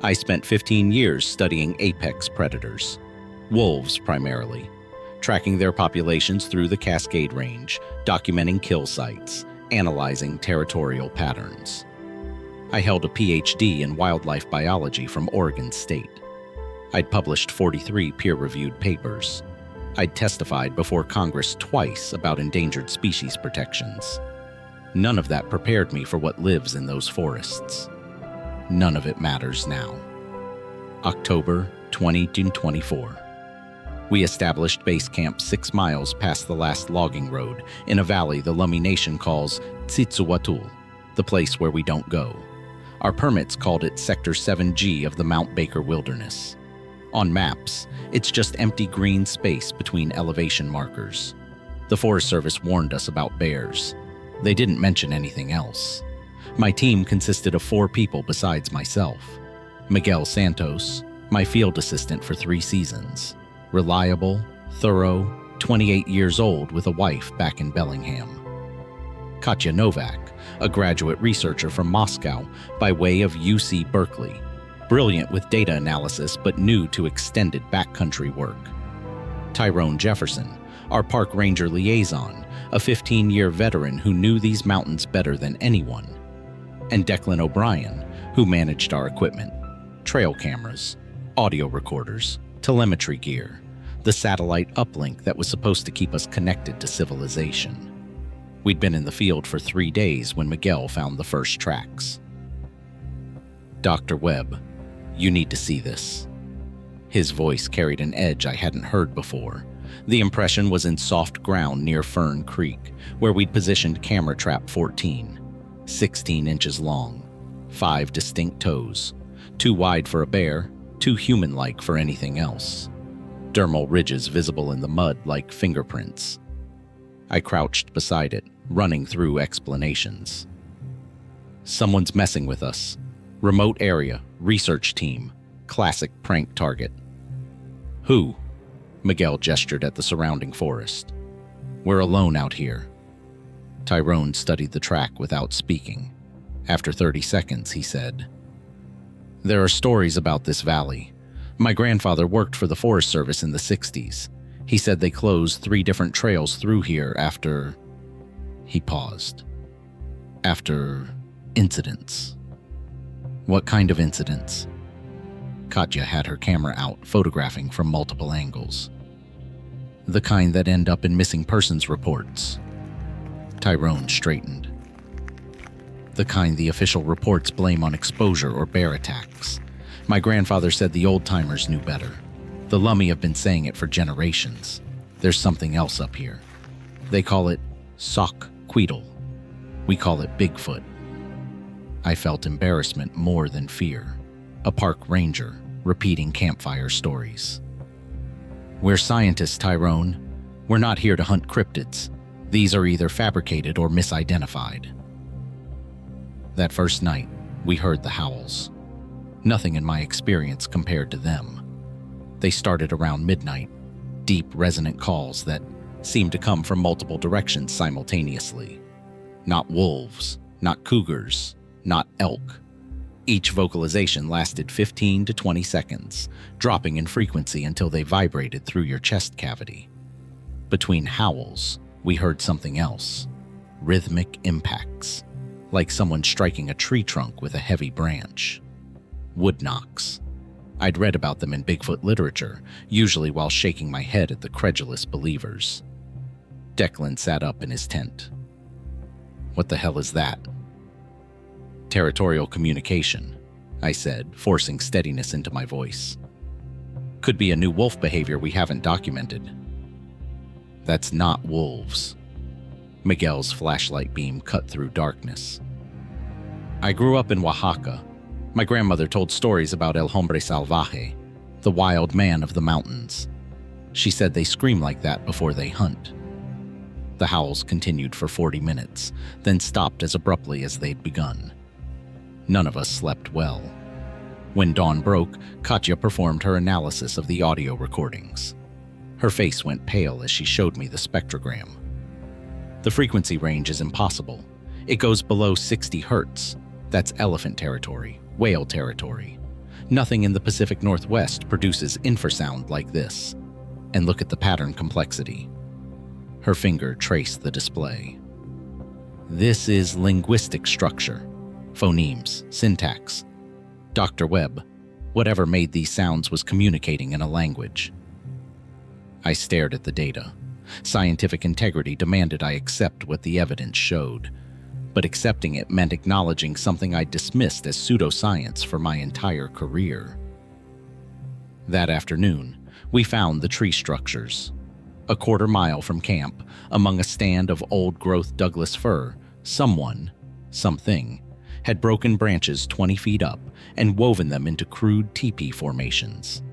I spent 15 years studying apex predators, wolves primarily, tracking their populations through the Cascade Range, documenting kill sites, analyzing territorial patterns. I held a PhD in wildlife biology from Oregon State. I'd published 43 peer-reviewed papers. I'd testified before Congress twice about endangered species protections. None of that prepared me for what lives in those forests. None of it matters now. October 2024. We established base camp 6 miles past the last logging road in a valley the Lummi Nation calls Tsitsuwatul, the place where we don't go. Our permits called it Sector 7G of the Mount Baker Wilderness. On maps, it's just empty green space between elevation markers. The Forest Service warned us about bears. They didn't mention anything else. My team consisted of 4 people besides myself. Miguel Santos, my field assistant for 3 seasons. Reliable, thorough, 28 years old with a wife back in Bellingham. Katya Novak, a graduate researcher from Moscow by way of UC Berkeley. Brilliant with data analysis but new to extended backcountry work. Tyrone Jefferson, our park ranger liaison, a 15-year veteran who knew these mountains better than anyone. And Declan O'Brien, who managed our equipment, trail cameras, audio recorders, telemetry gear, the satellite uplink that was supposed to keep us connected to civilization. We'd been in the field for 3 days when Miguel found the first tracks. Dr. Webb, you need to see this. His voice carried an edge I hadn't heard before. The impression was in soft ground near Fern Creek, where we'd positioned camera trap 14, 16 inches long, 5 distinct toes, too wide for a bear, too human-like for anything else. Dermal ridges visible in the mud like fingerprints. I crouched beside it, running through explanations. Someone's messing with us. Remote area, research team, classic prank target. Who? Miguel gestured at the surrounding forest. We're alone out here. Tyrone studied the track without speaking. After 30 seconds, he said, there are stories about this valley. My grandfather worked for the Forest Service in the 60s. He said they closed 3 different trails through here after... He paused. After incidents. What kind of incidents? Katya had her camera out, photographing from multiple angles. The kind that end up in missing persons reports. Tyrone straightened. The kind the official reports blame on exposure or bear attacks. My grandfather said the old-timers knew better. The Lummi have been saying it for generations. There's something else up here. They call it sock queedle. We call it Bigfoot. I felt embarrassment more than fear. A park ranger, repeating campfire stories. We're scientists, Tyrone. We're not here to hunt cryptids. These are either fabricated or misidentified. That first night, we heard the howls. Nothing in my experience compared to them. They started around midnight, deep, resonant calls that seemed to come from multiple directions simultaneously. Not wolves, not cougars, not elk. Each vocalization lasted 15 to 20 seconds, dropping in frequency until they vibrated through your chest cavity. Between howls, we heard something else. Rhythmic impacts, like someone striking a tree trunk with a heavy branch. Wood knocks. I'd read about them in Bigfoot literature, usually while shaking my head at the credulous believers. Declan sat up in his tent. What the hell is that? Territorial communication, I said, forcing steadiness into my voice. Could be a new wolf behavior we haven't documented. That's not wolves. Miguel's flashlight beam cut through darkness. I grew up in Oaxaca. My grandmother told stories about El Hombre Salvaje, the wild man of the mountains. She said they scream like that before they hunt. The howls continued for 40 minutes, then stopped as abruptly as they'd begun. None of us slept well. When dawn broke, Katya performed her analysis of the audio recordings. Her face went pale as she showed me the spectrogram. The frequency range is impossible. It goes below 60 hertz. That's elephant territory, whale territory. Nothing in the Pacific Northwest produces infrasound like this. And look at the pattern complexity. Her finger traced the display. This is linguistic structure, phonemes, syntax. Dr. Webb, whatever made these sounds was communicating in a language. I stared at the data. Scientific integrity demanded I accept what the evidence showed, but accepting it meant acknowledging something I dismissed as pseudoscience for my entire career. That afternoon, we found the tree structures. A quarter mile from camp, among a stand of old-growth Douglas fir, something, had broken branches 20 feet up and woven them into crude teepee formations.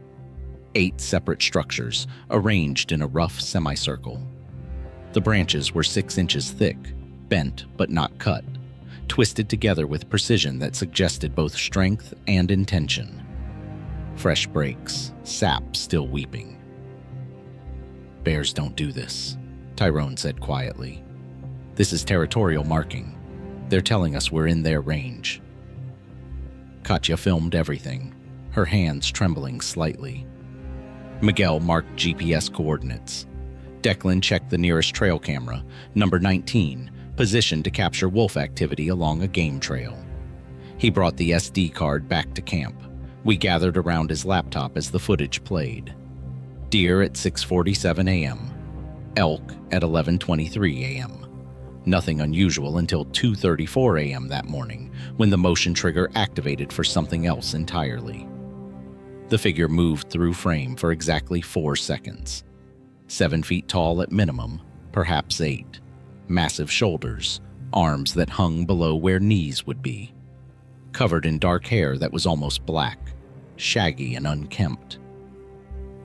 8 separate structures arranged in a rough semicircle. The branches were 6 inches thick, bent but not cut, twisted together with precision that suggested both strength and intention. Fresh breaks, sap still weeping. Bears don't do this, Tyrone said quietly. This is territorial marking. They're telling us we're in their range. Katya filmed everything, her hands trembling slightly. Miguel marked GPS coordinates. Declan checked the nearest trail camera, number 19, positioned to capture wolf activity along a game trail. He brought the SD card back to camp. We gathered around his laptop as the footage played. Deer at 6:47 a.m. Elk at 11:23 a.m. Nothing unusual until 2:34 a.m. that morning, when the motion trigger activated for something else entirely. The figure moved through frame for exactly 4 seconds. 7 feet tall at minimum, perhaps 8. Massive shoulders, arms that hung below where knees would be. Covered in dark hair that was almost black, shaggy and unkempt.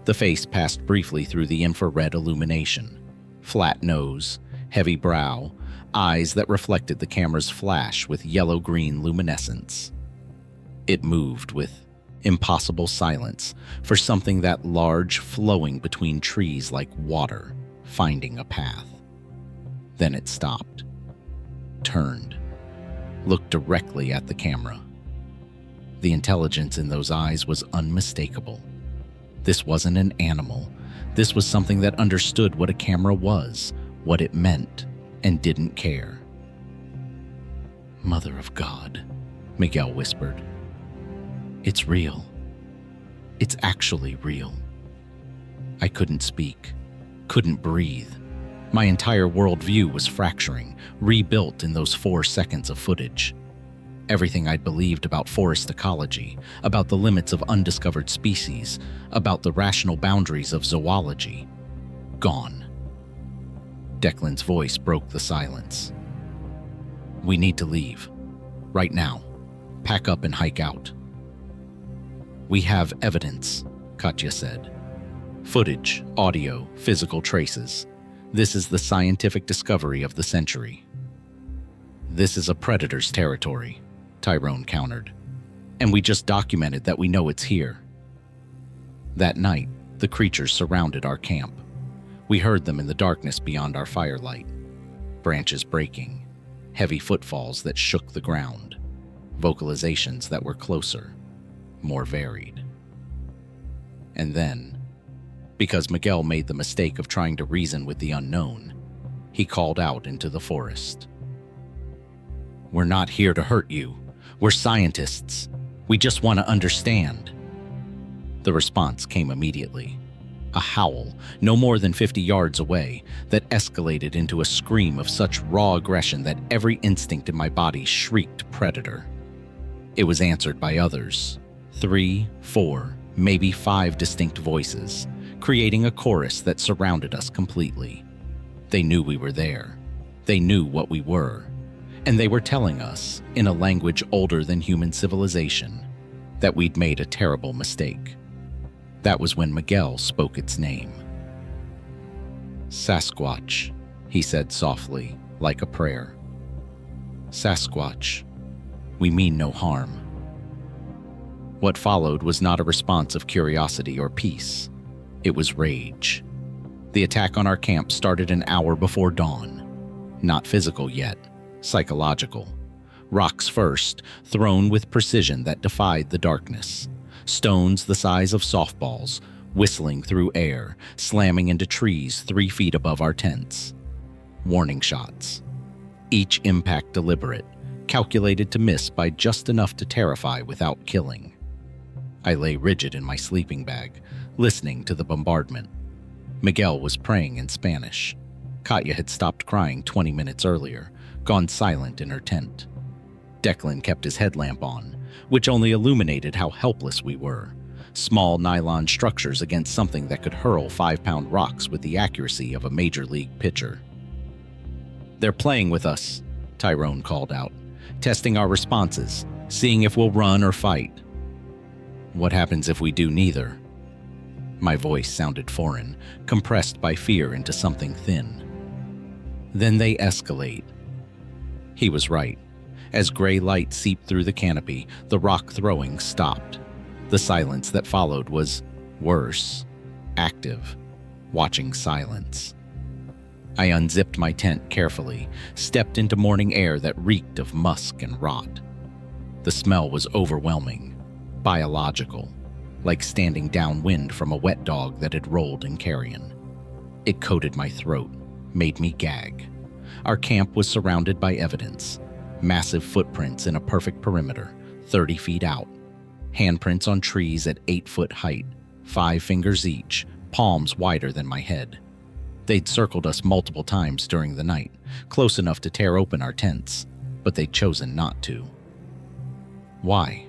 The face passed briefly through the infrared illumination. Flat nose, heavy brow, eyes that reflected the camera's flash with yellow-green luminescence. It moved with impossible silence for something that large, flowing between trees like water, finding a path. Then it stopped, turned, looked directly at the camera. The intelligence in those eyes was unmistakable. This wasn't an animal. This was something that understood what a camera was, what it meant, and didn't care. "Mother of God," Miguel whispered. "It's real. It's actually real." I couldn't speak, couldn't breathe. My entire worldview was fracturing, rebuilt in those 4 seconds of footage. Everything I'd believed about forest ecology, about the limits of undiscovered species, about the rational boundaries of zoology, gone. Declan's voice broke the silence. "We need to leave. Right now. Pack up and hike out." "We have evidence," Katya said. "Footage, audio, physical traces. This is the scientific discovery of the century." "This is a predator's territory," Tyrone countered. "And we just documented that we know it's here." That night, the creatures surrounded our camp. We heard them in the darkness beyond our firelight. Branches breaking, heavy footfalls that shook the ground, vocalizations that were closer, more varied. And then, because Miguel made the mistake of trying to reason with the unknown, he called out into the forest. "We're not here to hurt you. We're scientists. We just want to understand." The response came immediately. A howl, no more than 50 yards away, that escalated into a scream of such raw aggression that every instinct in my body shrieked predator. It was answered by others. 3, 4, maybe 5 distinct voices, creating a chorus that surrounded us completely. They knew we were there. They knew what we were. And they were telling us, in a language older than human civilization, that we'd made a terrible mistake. That was when Miguel spoke its name. "Sasquatch," he said softly, like a prayer. "Sasquatch, we mean no harm." What followed was not a response of curiosity or peace. It was rage. The attack on our camp started an hour before dawn. Not physical yet, psychological. Rocks first, thrown with precision that defied the darkness. Stones the size of softballs, whistling through air, slamming into trees 3 feet above our tents. Warning shots. Each impact deliberate, calculated to miss by just enough to terrify without killing. I lay rigid in my sleeping bag, listening to the bombardment. Miguel was praying in Spanish. Katya had stopped crying 20 minutes earlier, gone silent in her tent. Declan kept his headlamp on, which only illuminated how helpless we were. Small nylon structures against something that could hurl 5-pound rocks with the accuracy of a major league pitcher. "They're playing with us," Tyrone called out, "testing our responses, seeing if we'll run or fight." "What happens if we do neither?" My voice sounded foreign, compressed by fear into something thin. "Then they escalate." He was right. As gray light seeped through the canopy, the rock throwing stopped. The silence that followed was worse, active, watching silence. I unzipped my tent carefully, stepped into morning air that reeked of musk and rot. The smell was overwhelming, biological, like standing downwind from a wet dog that had rolled in carrion. It coated my throat, made me gag. Our camp was surrounded by evidence. Massive footprints in a perfect perimeter, 30 feet out. Handprints on trees at 8-foot height, 5 fingers each, palms wider than my head. They'd circled us multiple times during the night, close enough to tear open our tents, but they'd chosen not to. Why?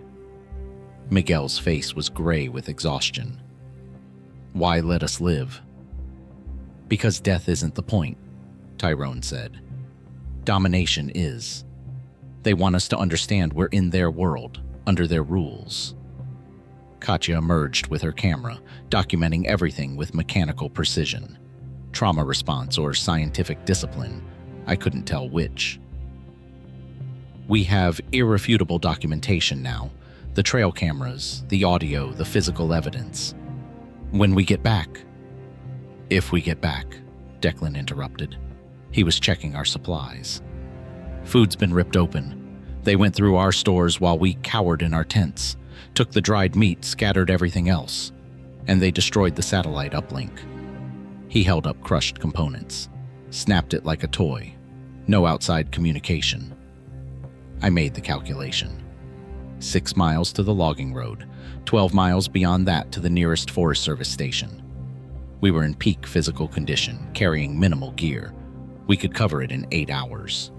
Miguel's face was gray with exhaustion. Why let us live? Because death isn't the point, Tyrone said. Domination is. They want us to understand we're in their world, under their rules. Katya emerged with her camera, documenting everything with mechanical precision. Trauma response or scientific discipline, I couldn't tell which. We have irrefutable documentation now. The trail cameras, the audio, the physical evidence. When we get back. If we get back, Declan interrupted. He was checking our supplies. Food's been ripped open. They went through our stores while we cowered in our tents, took the dried meat, scattered everything else, and they destroyed the satellite uplink. He held up crushed components, snapped it like a toy. No outside communication. I made the calculation. 6 miles to the logging road, 12 miles beyond that to the nearest Forest Service station. We were in peak physical condition, carrying minimal gear. We could cover it in 8 hours.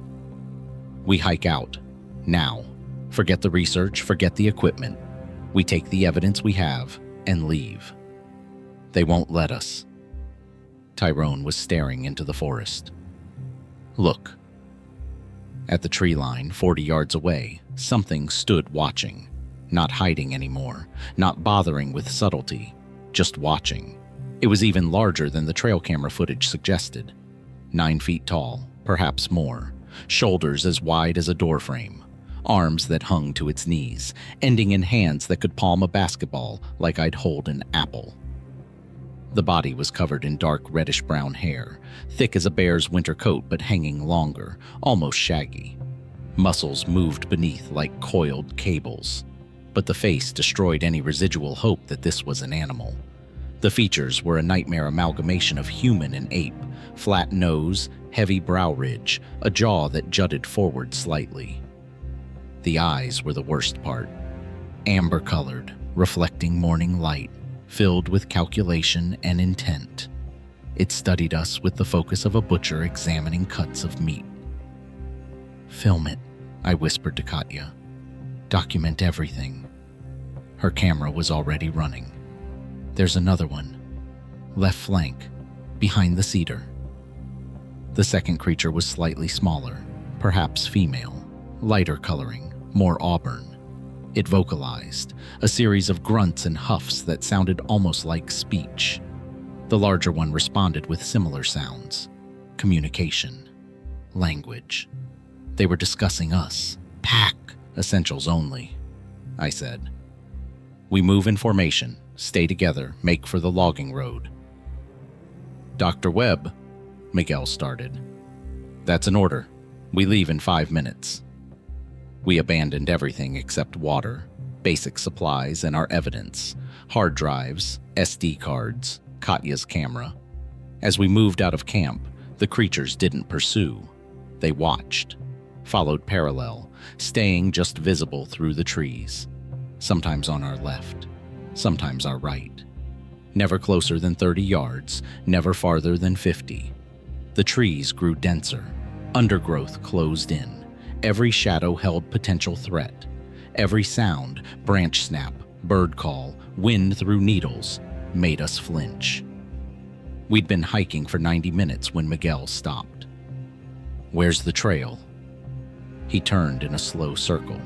We hike out. Now. Forget the research, forget the equipment. We take the evidence we have and leave. They won't let us. Tyrone was staring into the forest. Look. At the tree line, 40 yards away, something stood watching, not hiding anymore, not bothering with subtlety, just watching. It was even larger than the trail camera footage suggested. 9 feet tall, perhaps more, shoulders as wide as a doorframe, arms that hung to its knees, ending in hands that could palm a basketball like I'd hold an apple. The body was covered in dark reddish-brown hair, thick as a bear's winter coat but hanging longer, almost shaggy. Muscles moved beneath like coiled cables, but the face destroyed any residual hope that this was an animal. The features were a nightmare amalgamation of human and ape, flat nose, heavy brow ridge, a jaw that jutted forward slightly. The eyes were the worst part, amber-colored, reflecting morning light, filled with calculation and intent. It studied us with the focus of a butcher examining cuts of meat. "Film it," I whispered to Katya. "Document everything." Her camera was already running. "There's another one. Left flank, behind the cedar." The second creature was slightly smaller, perhaps female, lighter coloring, more auburn. It vocalized, a series of grunts and huffs that sounded almost like speech. The larger one responded with similar sounds. Communication. Language. They were discussing us. "Pack, essentials only," I said. "We move in formation, stay together, make for the logging road." "Dr. Webb," Miguel started. "That's an order. We leave in 5 minutes." We abandoned everything except water. basic supplies and our evidence, hard drives, SD cards, Katya's camera. As we moved out of camp, the creatures didn't pursue. They watched, followed parallel, staying just visible through the trees, sometimes on our left, sometimes our right. Never closer than 30 yards, never farther than 50. The trees grew denser, undergrowth closed in, every shadow held potential threat. Every sound, branch snap, bird call, wind through needles, made us flinch. We'd been hiking for 90 minutes when Miguel stopped. "Where's the trail?" He turned in a slow circle.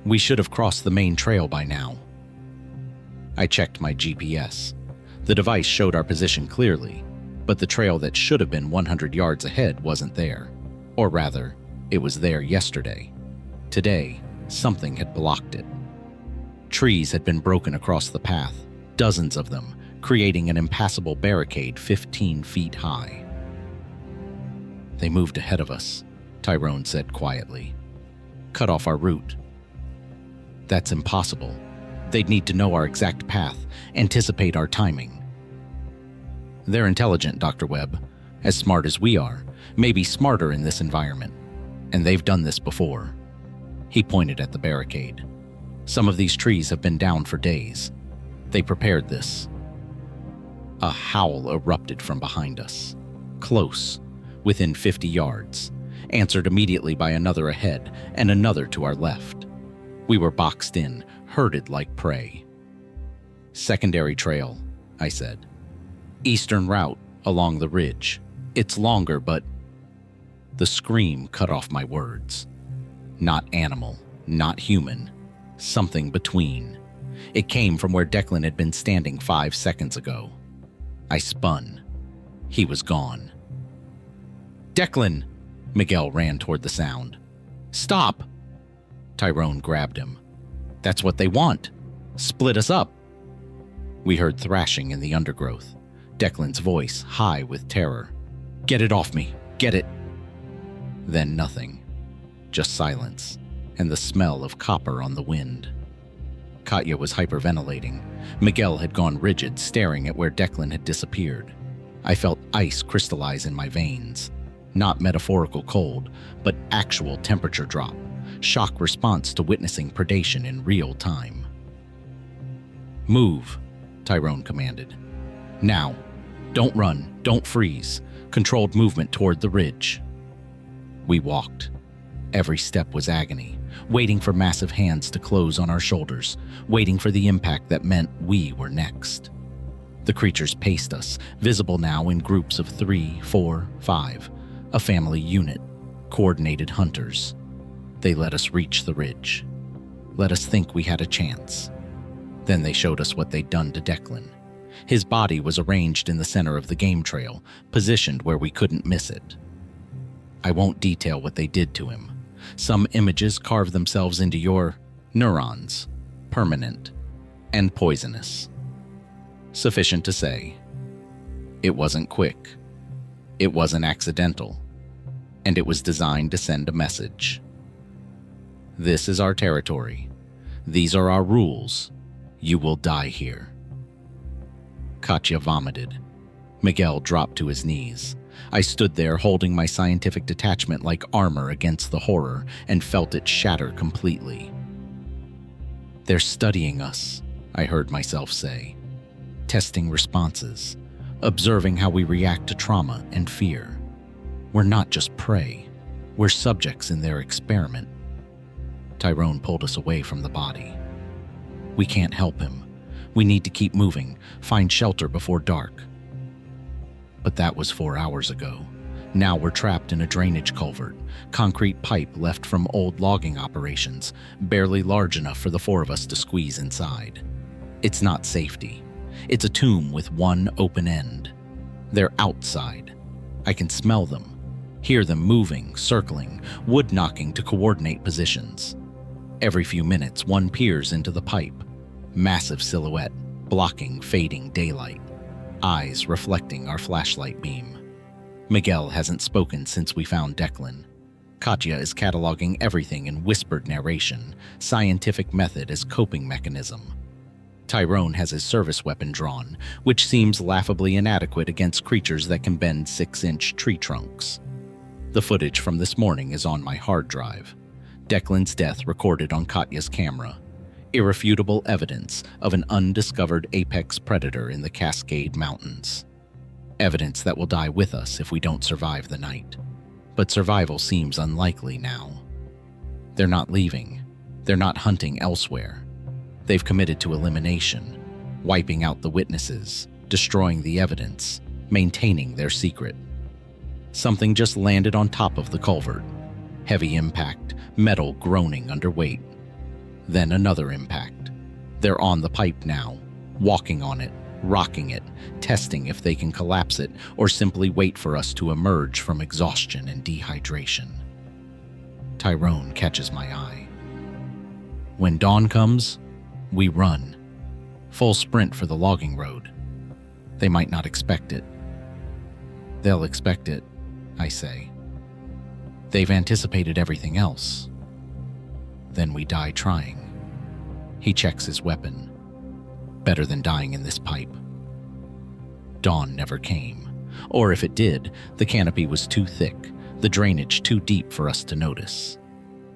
"We should have crossed the main trail by now." I checked my GPS. The device showed our position clearly, but the trail that should have been 100 yards ahead wasn't there. Or rather, it was there yesterday. Today, something had blocked it. Trees had been broken across the path, dozens of them, creating an impassable barricade 15 feet high. "They moved ahead of us," Tyrone said quietly. "Cut off our route." "That's impossible. They'd need to know our exact path, anticipate our timing." "They're intelligent, Dr. Webb. As smart as we are, maybe smarter in this environment. And they've done this before." He pointed at the barricade. "Some of these trees have been down for days. They prepared this." A howl erupted from behind us. Close, within 50 yards, answered immediately by another ahead and another to our left. We were boxed in, herded like prey. "Secondary trail," I said. "Eastern route along the ridge. It's longer, but—" The scream cut off my words. Not animal, not human, something between. It came from where Declan had been standing 5 seconds ago. I spun. He was gone. "Declan!" Miguel ran toward the sound. "Stop!" Tyrone grabbed him. "That's what they want. Split us up." We heard thrashing in the undergrowth. Declan's voice high with terror. "Get it off me! Get it!" Then nothing. Just silence, and the smell of copper on the wind. Katya was hyperventilating. Miguel had gone rigid, staring at where Declan had disappeared. I felt ice crystallize in my veins. Not metaphorical cold, but actual temperature drop. Shock response to witnessing predation in real time. "Move," Tyrone commanded. "Now. Don't run, don't freeze. Controlled movement toward the ridge." We walked. Every step was agony, waiting for massive hands to close on our shoulders, waiting for the impact that meant we were next. The creatures paced us, visible now in groups of 3, 4, 5, a family unit, coordinated hunters. They let us reach the ridge, let us think we had a chance. Then they showed us what they'd done to Declan. His body was arranged in the center of the game trail, positioned where we couldn't miss it. I won't detail what they did to him. Some images carve themselves into your neurons, permanent and poisonous. Sufficient to say, it wasn't quick, it wasn't accidental, and it was designed to send a message. This is our territory. These are our rules. You will die here. Katya vomited. Miguel dropped to his knees. I stood there holding my scientific detachment like armor against the horror and felt it shatter completely. "They're studying us," I heard myself say. "Testing responses, observing how we react to trauma and fear. We're not just prey. We're subjects in their experiment." Tyrone pulled us away from the body. "We can't help him. We need to keep moving, find shelter before dark." But that was 4 hours ago. Now we're trapped in a drainage culvert, concrete pipe left from old logging operations, barely large enough for the 4 of us to squeeze inside. It's not safety. It's a tomb with one open end. They're outside. I can smell them, hear them moving, circling, wood knocking to coordinate positions. Every few minutes, one peers into the pipe. Massive silhouette, blocking fading daylight. Eyes reflecting our flashlight beam. Miguel hasn't spoken since we found Declan. Katya is cataloging everything in whispered narration, scientific method as coping mechanism. Tyrone has his service weapon drawn, which seems laughably inadequate against creatures that can bend 6-inch tree trunks. The footage from this morning is on my hard drive. Declan's death recorded on Katya's camera. Irrefutable evidence of an undiscovered apex predator in the Cascade Mountains. Evidence that will die with us if we don't survive the night. But survival seems unlikely now. They're not leaving. They're not hunting elsewhere. They've committed to elimination, wiping out the witnesses, destroying the evidence, maintaining their secret. Something just landed on top of the culvert. Heavy impact, metal groaning under weight. Then another impact. They're on the pipe now, walking on it, rocking it, testing if they can collapse it or simply wait for us to emerge from exhaustion and dehydration. Tyrone catches my eye. When dawn comes, we run. Full sprint for the logging road. They might not expect it. They'll expect it, I say. They've anticipated everything else. Then we die trying. He checks his weapon. Better than dying in this pipe. Dawn never came. Or if it did, the canopy was too thick, the drainage too deep for us to notice.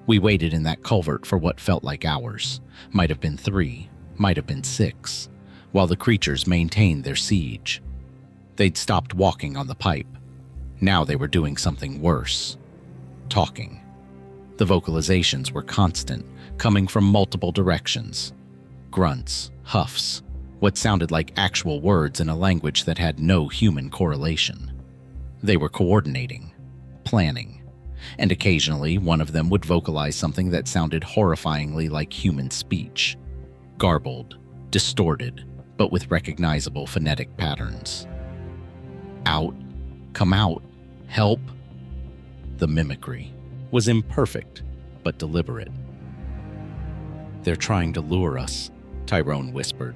We waited in that culvert for what felt like hours. Might have been 3, might have been 6, while the creatures maintained their siege. They'd stopped walking on the pipe. Now they were doing something worse. Talking. The vocalizations were constant, coming from multiple directions. Grunts, huffs, what sounded like actual words in a language that had no human correlation. They were coordinating, planning, and occasionally one of them would vocalize something that sounded horrifyingly like human speech. Garbled, distorted, but with recognizable phonetic patterns. Out, come out, help. The mimicry was imperfect, but deliberate. They're trying to lure us, Tyrone whispered.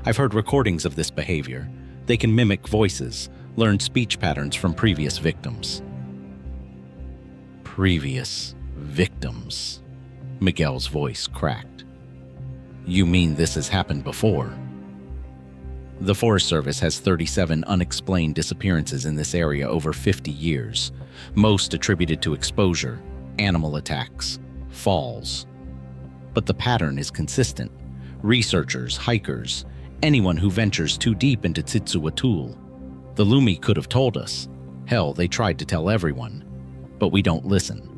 I've heard recordings of this behavior. They can mimic voices, learn speech patterns from previous victims. Previous victims, Miguel's voice cracked. You mean this has happened before? The Forest Service has 37 unexplained disappearances in this area over 50 years, most attributed to exposure, animal attacks, falls. But the pattern is consistent. Researchers, hikers, anyone who ventures too deep into Tsitsuatul. The Lumi could have told us. Hell, they tried to tell everyone. But we don't listen.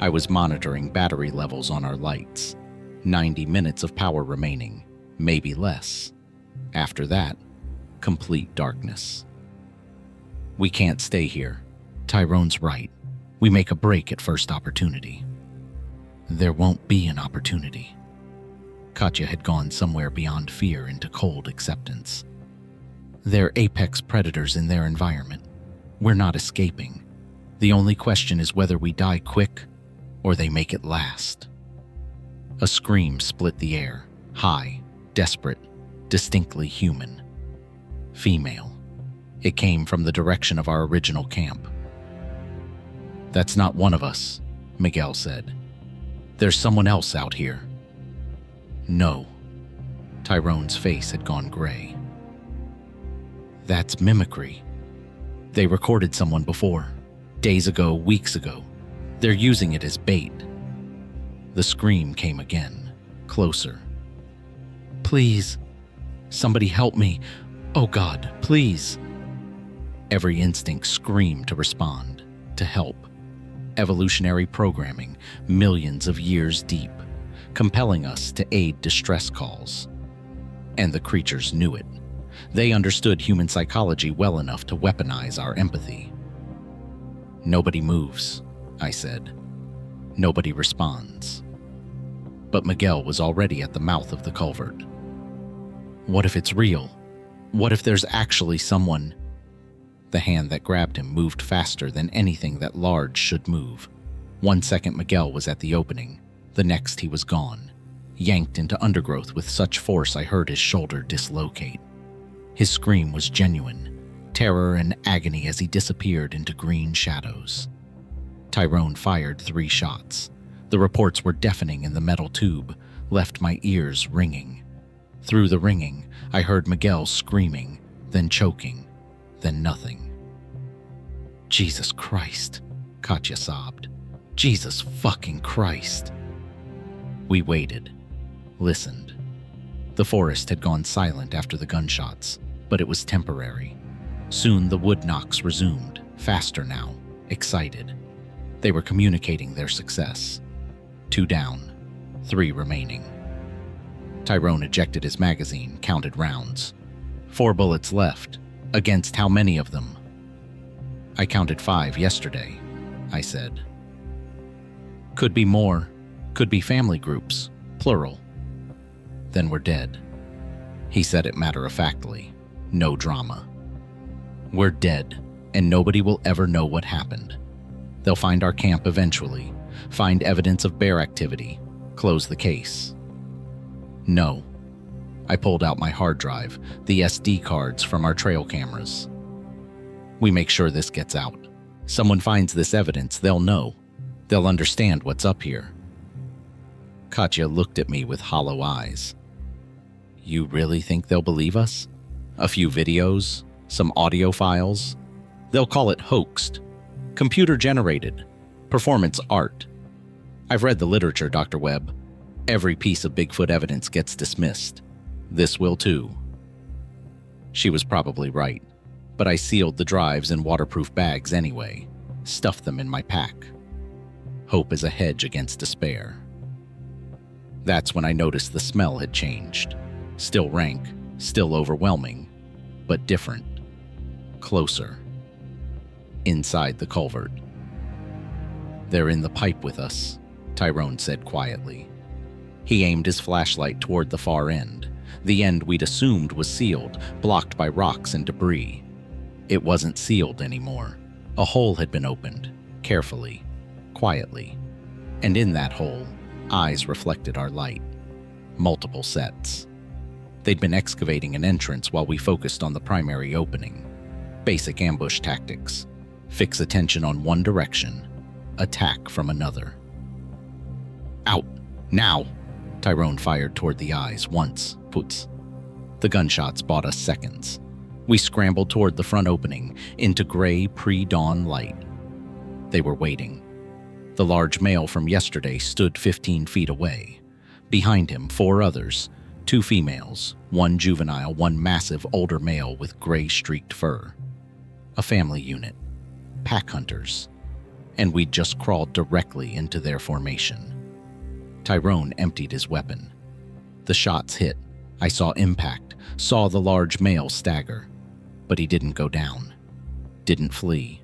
I was monitoring battery levels on our lights. 90 minutes of power remaining, maybe less. After that, complete darkness. We can't stay here. Tyrone's right. We make a break at first opportunity. There won't be an opportunity. Katya had gone somewhere beyond fear into cold acceptance. They're apex predators in their environment. We're not escaping. The only question is whether we die quick or they make it last. A scream split the air, high, desperate, distinctly human. Female. It came from the direction of our original camp. That's not one of us, Miguel said. There's someone else out here. No. Tyrone's face had gone gray. That's mimicry. They recorded someone before. Days ago, weeks ago. They're using it as bait. The scream came again, closer. Please. Somebody help me. Oh God, please. Every instinct screamed to respond, to help. Evolutionary programming, millions of years deep, compelling us to aid distress calls. And the creatures knew it. They understood human psychology well enough to weaponize our empathy. Nobody moves, I said. Nobody responds. But Miguel was already at the mouth of the culvert. What if it's real? What if there's actually someone? The hand that grabbed him moved faster than anything that large should move. 1 second Miguel was at the opening. The next he was gone, yanked into undergrowth with such force I heard his shoulder dislocate. His scream was genuine, terror and agony as he disappeared into green shadows. Tyrone fired 3 shots. The reports were deafening in the metal tube, left my ears ringing. Through the ringing, I heard Miguel screaming, then choking, then nothing. Jesus Christ, Katya sobbed. Jesus fucking Christ. We waited, listened. The forest had gone silent after the gunshots, but it was temporary. Soon the wood knocks resumed, faster now, excited. They were communicating their success. 2 down, 3 remaining. Tyrone ejected his magazine, counted rounds. 4 bullets left. Against how many of them? I counted 5 yesterday, I said. Could be more. Could be family groups, plural. Then we're dead. He said it matter-of-factly. No drama. We're dead, and nobody will ever know what happened. They'll find our camp eventually, find evidence of bear activity, close the case. No. I pulled out my hard drive, the SD cards from our trail cameras. We make sure this gets out. Someone finds this evidence, they'll know. They'll understand what's up here. Katya looked at me with hollow eyes. You really think they'll believe us? A few videos, some audio files. They'll call it hoaxed, computer-generated, performance art. I've read the literature, Dr. Webb. Every piece of Bigfoot evidence gets dismissed. This will too. She was probably right, but I sealed the drives in waterproof bags anyway, stuffed them in my pack. Hope is a hedge against despair. That's when I noticed the smell had changed. Still rank, still overwhelming, but different. Closer. Inside the culvert. They're in the pipe with us, Tyrone said quietly. He aimed his flashlight toward the far end, the end we'd assumed was sealed, blocked by rocks and debris. It wasn't sealed anymore. A hole had been opened, carefully, quietly, and in that hole, eyes reflected our light. Multiple sets. They'd been excavating an entrance while we focused on the primary opening. Basic ambush tactics. Fix attention on one direction, attack from another. Out! Now! Tyrone fired toward the eyes once, putz. The gunshots bought us seconds. We scrambled toward the front opening, into gray pre-dawn light. They were waiting. The large male from yesterday stood 15 feet away. Behind him, 4 others, 2 females, 1 juvenile, 1 massive older male with gray-streaked fur. A family unit. Pack hunters. And we'd just crawled directly into their formation. Tyrone emptied his weapon. The shots hit. I saw impact, saw the large male stagger. But he didn't go down. Didn't flee.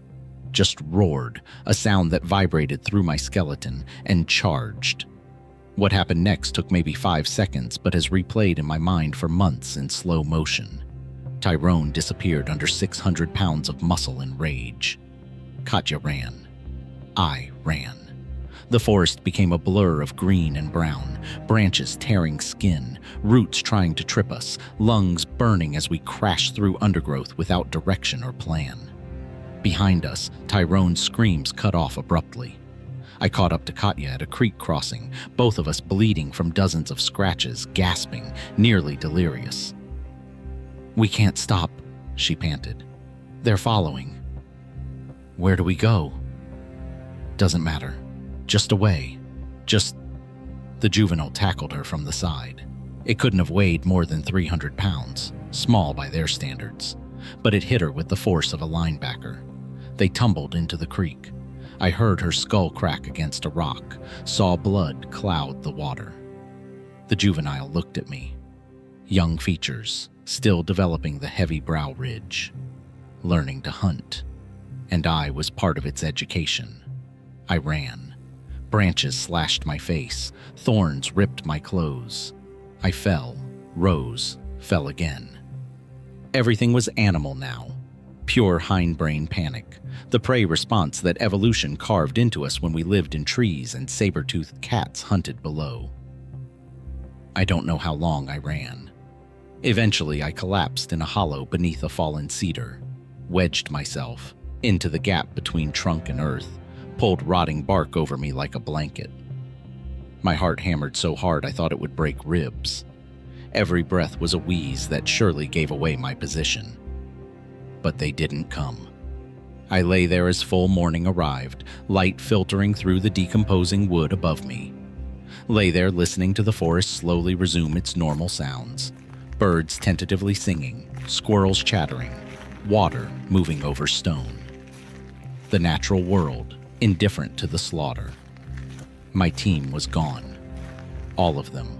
Just roared, a sound that vibrated through my skeleton, and charged. What happened next took maybe 5 seconds, but has replayed in my mind for months in slow motion. Tyrone disappeared under 600 pounds of muscle and rage. Katya ran. I ran. The forest became a blur of green and brown, branches tearing skin, roots trying to trip us, lungs burning as we crashed through undergrowth without direction or plan. Behind us, Tyrone's screams cut off abruptly. I caught up to Katya at a creek crossing, both of us bleeding from dozens of scratches, gasping, nearly delirious. We can't stop, she panted. They're following. Where do we go? Doesn't matter. Just away. Just... The juvenile tackled her from the side. It couldn't have weighed more than 300 pounds, small by their standards, but it hit her with the force of a linebacker. They tumbled into the creek. I heard her skull crack against a rock, saw blood cloud the water. The juvenile looked at me. Young features, still developing the heavy brow ridge. Learning to hunt. And I was part of its education. I ran. Branches slashed my face. Thorns ripped my clothes. I fell, rose, fell again. Everything was animal now. Pure hindbrain panic. The prey response that evolution carved into us when we lived in trees and saber-toothed cats hunted below. I don't know how long I ran. Eventually, I collapsed in a hollow beneath a fallen cedar, wedged myself into the gap between trunk and earth, pulled rotting bark over me like a blanket. My heart hammered so hard I thought it would break ribs. Every breath was a wheeze that surely gave away my position. But they didn't come. I lay there as full morning arrived, light filtering through the decomposing wood above me. Lay there listening to the forest slowly resume its normal sounds. Birds tentatively singing, squirrels chattering, water moving over stone. The natural world, indifferent to the slaughter. My team was gone. All of them.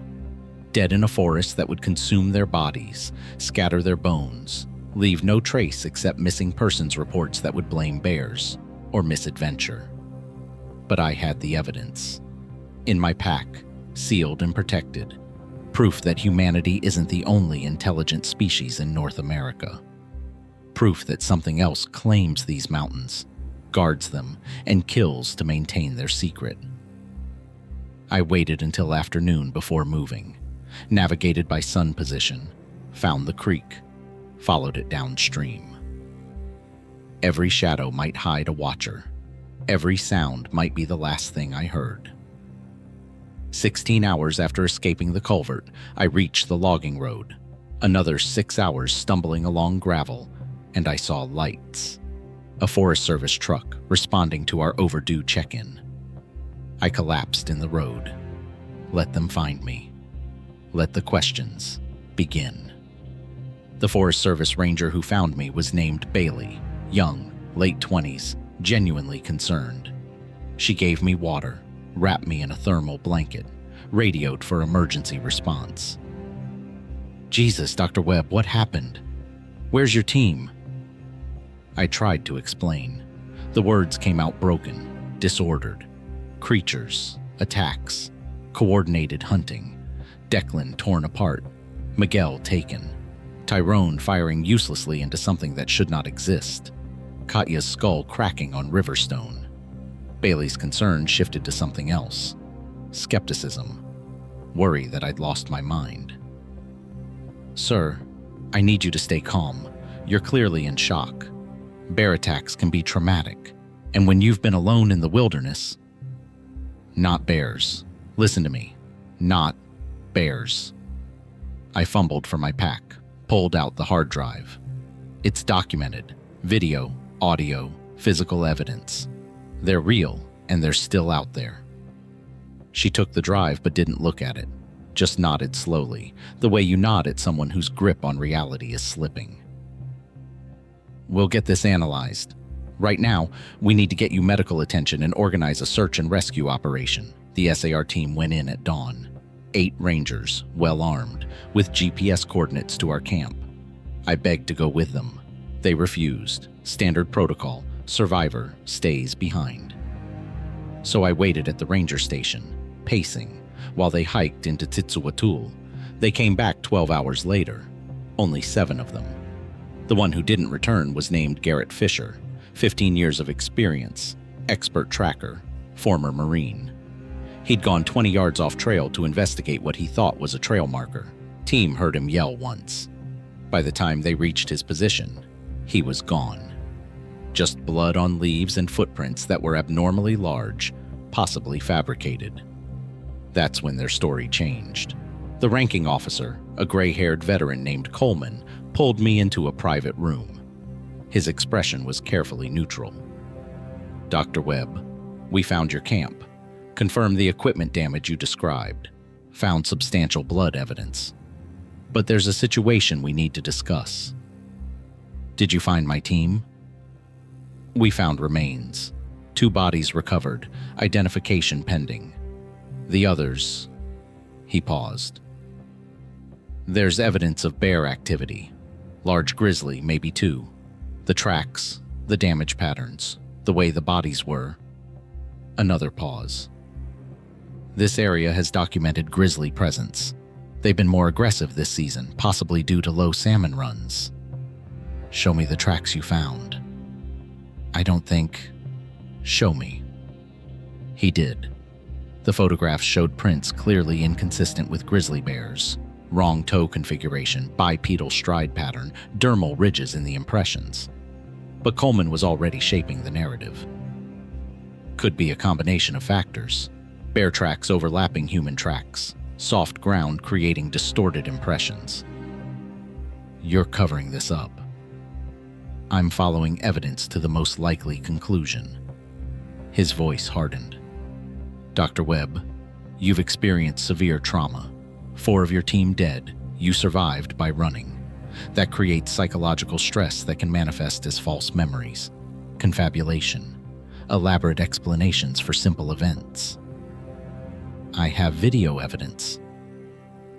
Dead in a forest that would consume their bodies, scatter their bones, leave no trace except missing persons reports that would blame bears or misadventure. But I had the evidence. In my pack, sealed and protected, proof that humanity isn't the only intelligent species in North America. Proof that something else claims these mountains, guards them, and kills to maintain their secret. I waited until afternoon before moving, navigated by sun position, found the creek, followed it downstream. Every shadow might hide a watcher. Every sound might be the last thing I heard. 16 hours after escaping the culvert, I reached the logging road. Another 6 hours stumbling along gravel, and I saw lights. A Forest Service truck responding to our overdue check-in. I collapsed in the road. Let them find me. Let the questions begin. The Forest Service ranger who found me was named Bailey, young, late 20s, genuinely concerned. She gave me water, wrapped me in a thermal blanket, radioed for emergency response. Jesus, Dr. Webb, what happened? Where's your team? I tried to explain. The words came out broken, disordered. Creatures, attacks, coordinated hunting, Declan torn apart, Miguel taken, Tyrone firing uselessly into something that should not exist, Katya's skull cracking on Riverstone. Bailey's concern shifted to something else. Skepticism. Worry that I'd lost my mind. Sir, I need you to stay calm. You're clearly in shock. Bear attacks can be traumatic, and when you've been alone in the wilderness... Not bears. Listen to me. Not bears. I fumbled for my pack, pulled out the hard drive. It's documented. Video, audio, physical evidence. They're real, and they're still out there. She took the drive but didn't look at it, just nodded slowly, the way you nod at someone whose grip on reality is slipping. We'll get this analyzed. Right now, we need to get you medical attention and organize a search and rescue operation. The SAR team went in at dawn. 8 rangers, well armed, with GPS coordinates to our camp. I begged to go with them. They refused. Standard protocol. Survivor stays behind. So I waited at the ranger station, pacing, while they hiked into Titsuatul. They came back 12 hours later. Only 7 of them. The one who didn't return was named Garrett Fisher, 15 years of experience, expert tracker, former Marine. He'd gone 20 yards off trail to investigate what he thought was a trail marker. Team heard him yell once. By the time they reached his position, he was gone. Just blood on leaves and footprints that were abnormally large, possibly fabricated. That's when their story changed. The ranking officer, a gray-haired veteran named Coleman, pulled me into a private room. His expression was carefully neutral. Dr. Webb, we found your camp, confirmed the equipment damage you described, found substantial blood evidence. But there's a situation we need to discuss. Did you find my team? We found remains. 2 bodies recovered, identification pending. The others... He paused. There's evidence of bear activity. Large grizzly, maybe 2. The tracks, the damage patterns, the way the bodies were. Another pause. This area has documented grizzly presence. They've been more aggressive this season, possibly due to low salmon runs. Show me the tracks you found. I don't think... Show me. He did. The photographs showed prints clearly inconsistent with grizzly bears. Wrong toe configuration, bipedal stride pattern, dermal ridges in the impressions. But Coleman was already shaping the narrative. Could be a combination of factors. Bear tracks overlapping human tracks, soft ground creating distorted impressions. You're covering this up. I'm following evidence to the most likely conclusion. His voice hardened. Dr. Webb, you've experienced severe trauma. 4 of your team dead. You survived by running. That creates psychological stress that can manifest as false memories, confabulation, elaborate explanations for simple events. I have video evidence,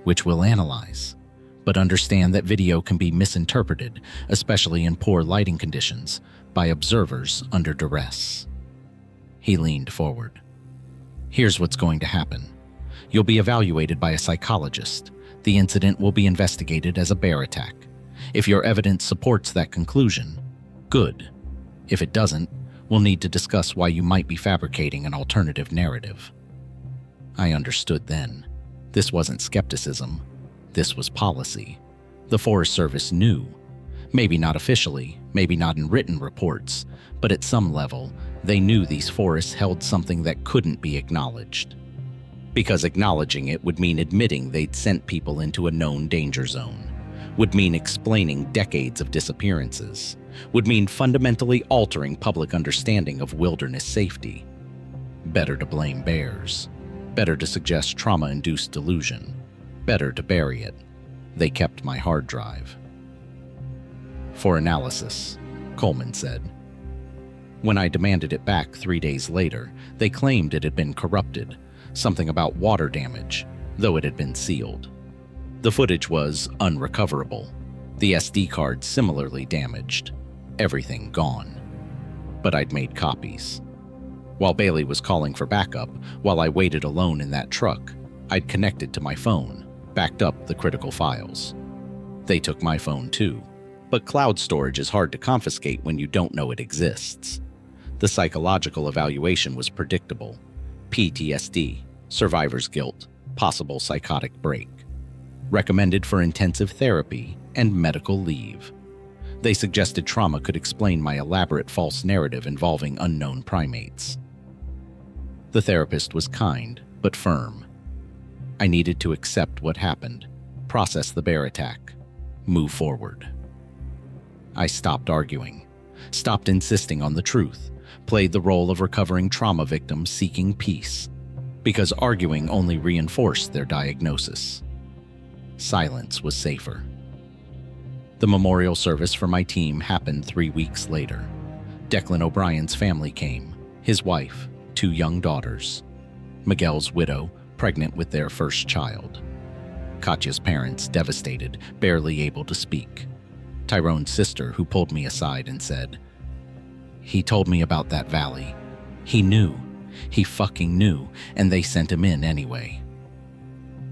which we'll analyze, but understand that video can be misinterpreted, especially in poor lighting conditions, by observers under duress. He leaned forward. Here's what's going to happen. You'll be evaluated by a psychologist. The incident will be investigated as a bear attack. If your evidence supports that conclusion, good. If it doesn't, we'll need to discuss why you might be fabricating an alternative narrative. I understood then. This wasn't skepticism. This was policy. The Forest Service knew. Maybe not officially, maybe not in written reports, but at some level, they knew these forests held something that couldn't be acknowledged. Because acknowledging it would mean admitting they'd sent people into a known danger zone, would mean explaining decades of disappearances, would mean fundamentally altering public understanding of wilderness safety. Better to blame bears. Better to suggest trauma-induced delusion. Better to bury it. They kept my hard drive. For analysis, Coleman said. When I demanded it back 3 days later, they claimed it had been corrupted, something about water damage, though it had been sealed. The footage was unrecoverable, the SD card similarly damaged, everything gone. But I'd made copies. While Bailey was calling for backup, while I waited alone in that truck, I'd connected to my phone, backed up the critical files. They took my phone too, but cloud storage is hard to confiscate when you don't know it exists. The psychological evaluation was predictable. PTSD, survivor's guilt, possible psychotic break. Recommended for intensive therapy and medical leave. They suggested trauma could explain my elaborate false narrative involving unknown primates. The therapist was kind, but firm. I needed to accept what happened, process the bear attack, move forward. I stopped arguing, stopped insisting on the truth, played the role of recovering trauma victims seeking peace, because arguing only reinforced their diagnosis. Silence was safer. The memorial service for my team happened 3 weeks later. Declan O'Brien's family came, his wife, 2 young daughters. Miguel's widow, pregnant with their first child. Katya's parents, devastated, barely able to speak. Tyrone's sister, who pulled me aside and said, "He told me about that valley. He knew. He fucking knew, and they sent him in anyway."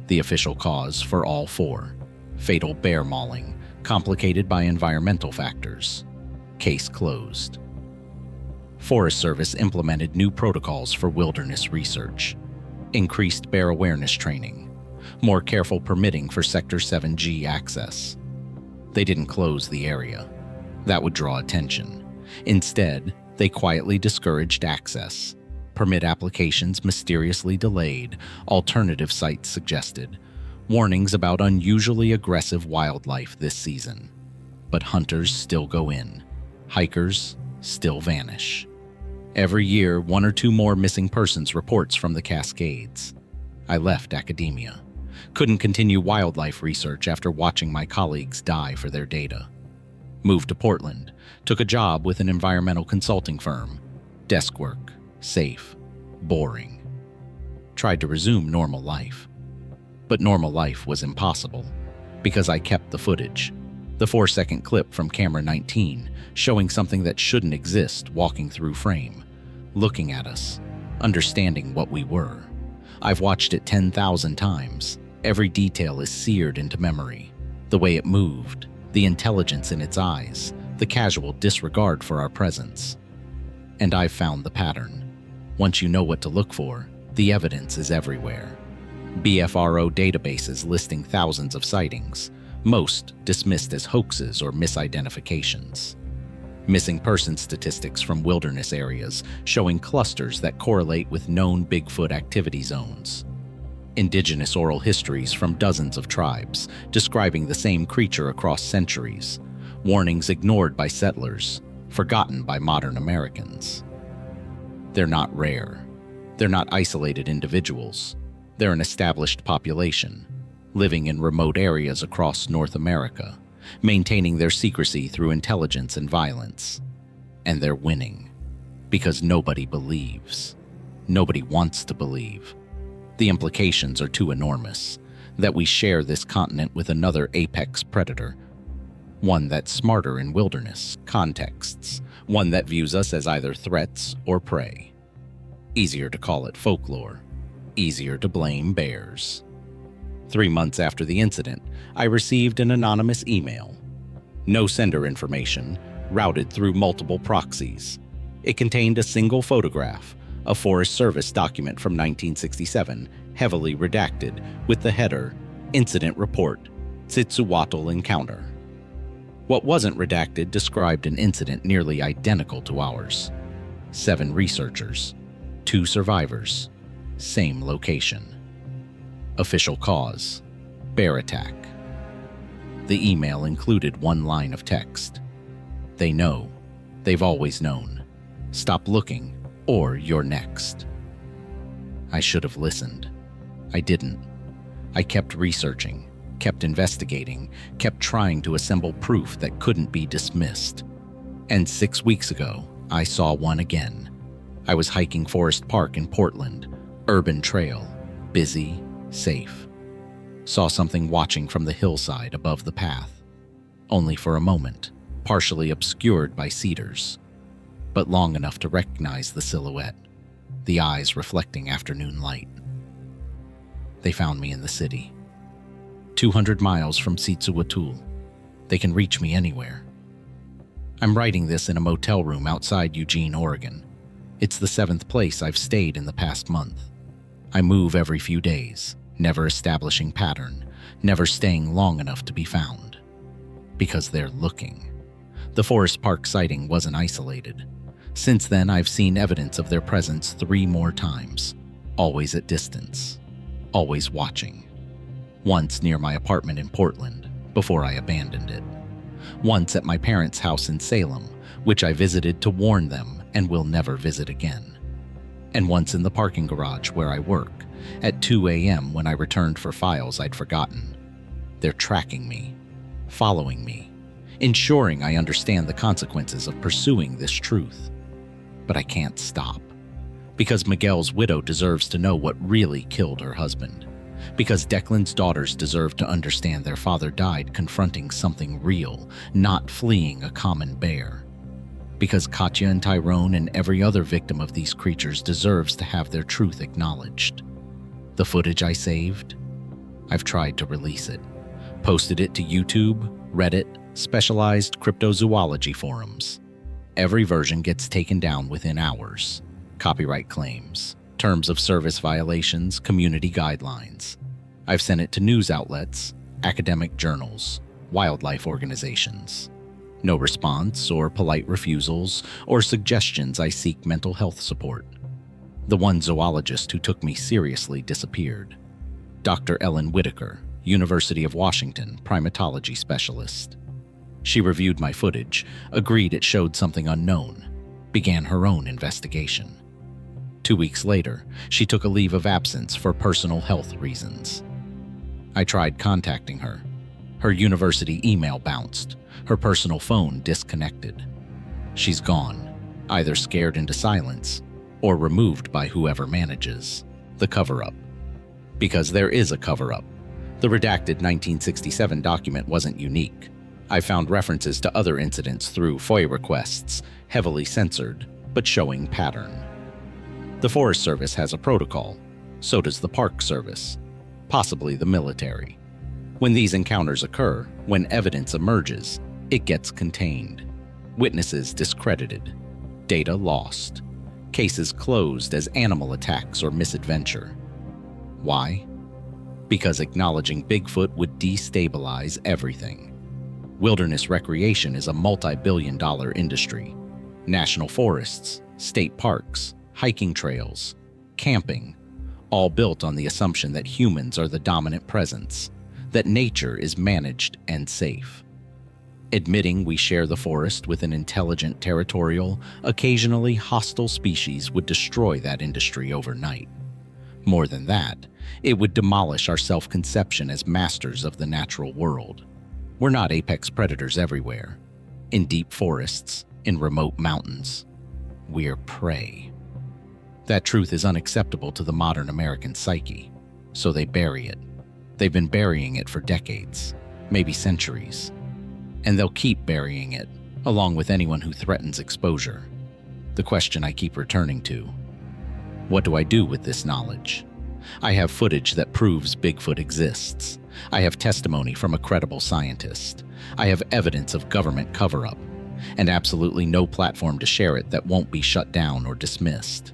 The official cause for all 4, fatal bear mauling, complicated by environmental factors. Case closed. Forest Service implemented new protocols for wilderness research, increased bear awareness training, more careful permitting for Sector 7G access. They didn't close the area. That would draw attention. Instead, they quietly discouraged access. Permit applications mysteriously delayed, alternative sites suggested, warnings about unusually aggressive wildlife this season. But hunters still go in. Hikers still vanish. Every year, 1 or 2 more missing persons reports from the Cascades. I left academia. Couldn't continue wildlife research after watching my colleagues die for their data. Moved to Portland, took a job with an environmental consulting firm. Desk work, safe, boring. Tried to resume normal life. But normal life was impossible, because I kept the footage. The 4-second clip from camera 19, showing something that shouldn't exist walking through frame, looking at us, understanding what we were. I've watched it 10,000 times. Every detail is seared into memory. The way it moved, the intelligence in its eyes, the casual disregard for our presence. And I've found the pattern. Once you know what to look for, the evidence is everywhere. BFRO databases listing thousands of sightings, most dismissed as hoaxes or misidentifications. Missing person statistics from wilderness areas showing clusters that correlate with known Bigfoot activity zones. Indigenous oral histories from dozens of tribes describing the same creature across centuries. Warnings ignored by settlers, forgotten by modern Americans. They're not rare. They're not isolated individuals. They're an established population, living in remote areas across North America, maintaining their secrecy through intelligence and violence. And they're winning, because nobody believes. Nobody wants to believe. The implications are too enormous, that we share this continent with another apex predator, one that's smarter in wilderness contexts, one that views us as either threats or prey. Easier to call it folklore, easier to blame bears. 3 months after the incident, I received an anonymous email. No sender information, routed through multiple proxies. It contained a single photograph, a Forest Service document from 1967, heavily redacted, with the header, Incident Report, Tsitsuwatl Encounter. What wasn't redacted described an incident nearly identical to ours. 7 researchers, 2 survivors, same location. Official cause, bear attack. The email included one line of text. They know. They've always known. Stop looking, or you're next. I should have listened. I didn't. I kept researching, kept investigating, kept trying to assemble proof that couldn't be dismissed. And 6 weeks ago, I saw one again. I was hiking Forest Park in Portland, urban trail, busy, safe. Saw something watching from the hillside above the path, only for a moment, partially obscured by cedars, but long enough to recognize the silhouette, the eyes reflecting afternoon light. They found me in the city. 200 miles from Tsitsuwatl. They can reach me anywhere. I'm writing this in a motel room outside Eugene, Oregon. It's the 7th place I've stayed in the past month. I move every few days, never establishing pattern, never staying long enough to be found. Because they're looking. The Forest Park sighting wasn't isolated. Since then, I've seen evidence of their presence 3 more times, always at distance, always watching. Once near my apartment in Portland, before I abandoned it. Once at my parents' house in Salem, which I visited to warn them and will never visit again. And once in the parking garage where I work, at 2 a.m. when I returned for files I'd forgotten. They're tracking me, following me, ensuring I understand the consequences of pursuing this truth. But I can't stop. Because Miguel's widow deserves to know what really killed her husband. Because Declan's daughters deserve to understand their father died confronting something real, not fleeing a common bear. Because Katya and Tyrone and every other victim of these creatures deserves to have their truth acknowledged. The footage I saved? I've tried to release it. Posted it to YouTube, Reddit, specialized cryptozoology forums. Every version gets taken down within hours. Copyright claims, terms of service violations, community guidelines. I've sent it to news outlets, academic journals, wildlife organizations. No response or polite refusals or suggestions I seek mental health support. The one zoologist who took me seriously disappeared. Dr. Ellen Whitaker, University of Washington, primatology specialist. She reviewed my footage, agreed it showed something unknown, began her own investigation. 2 weeks later, she took a leave of absence for personal health reasons. I tried contacting her. Her university email bounced, her personal phone disconnected. She's gone, either scared into silence or removed by whoever manages the cover-up. Because there is a cover-up. The redacted 1967 document wasn't unique. I found references to other incidents through FOIA requests, heavily censored, but showing pattern. The Forest Service has a protocol. So does the Park Service, possibly the military. When these encounters occur, when evidence emerges, it gets contained. Witnesses discredited. Data lost. Cases closed as animal attacks or misadventure. Why? Because acknowledging Bigfoot would destabilize everything. Wilderness recreation is a multi-billion-dollar industry. National forests, state parks, hiking trails, camping, all built on the assumption that humans are the dominant presence, that nature is managed and safe. Admitting we share the forest with an intelligent, territorial, occasionally hostile species would destroy that industry overnight. More than that, it would demolish our self-conception as masters of the natural world. We're not apex predators everywhere. In deep forests, in remote mountains, we're prey. That truth is unacceptable to the modern American psyche, so they bury it. They've been burying it for decades, maybe centuries. And they'll keep burying it, along with anyone who threatens exposure. The question I keep returning to: what do I do with this knowledge? I have footage that proves Bigfoot exists. I have testimony from a credible scientist. I have evidence of government cover-up, and absolutely no platform to share it that won't be shut down or dismissed.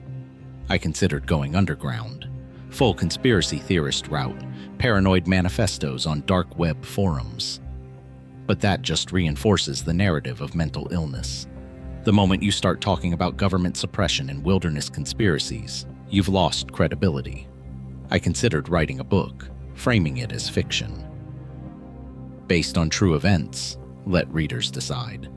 I considered going underground, full conspiracy theorist route, paranoid manifestos on dark web forums. But that just reinforces the narrative of mental illness. The moment you start talking about government suppression and wilderness conspiracies, you've lost credibility. I considered writing a book, framing it as fiction. Based on true events, let readers decide.